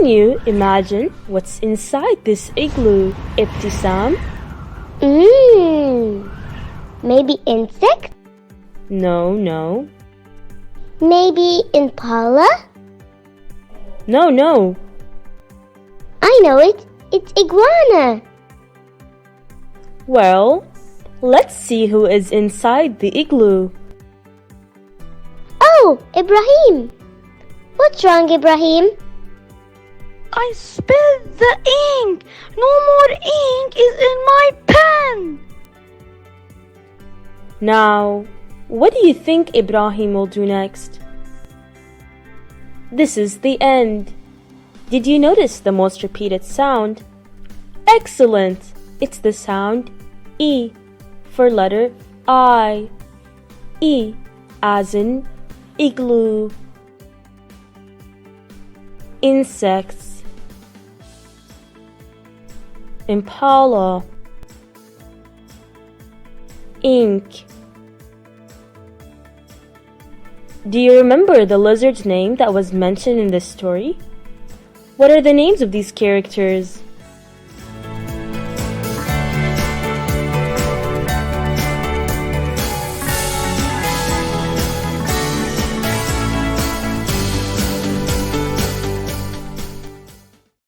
you imagine what's inside this igloo, Ibtisam? Maybe insect? No. Maybe impala? No. I know it. It's iguana. Well, let's see who is inside the igloo. Oh, Ibrahim. What's wrong, Ibrahim? I spilled the ink. No more ink is in my pen. Now, what do you think Ibrahim will do next? This is the end. Did you notice the most repeated sound? Excellent! It's the sound E for letter I. E as in igloo. Insects. Impala. Ink. Do you remember the lizard's name that was mentioned in this story? What are the names of these characters?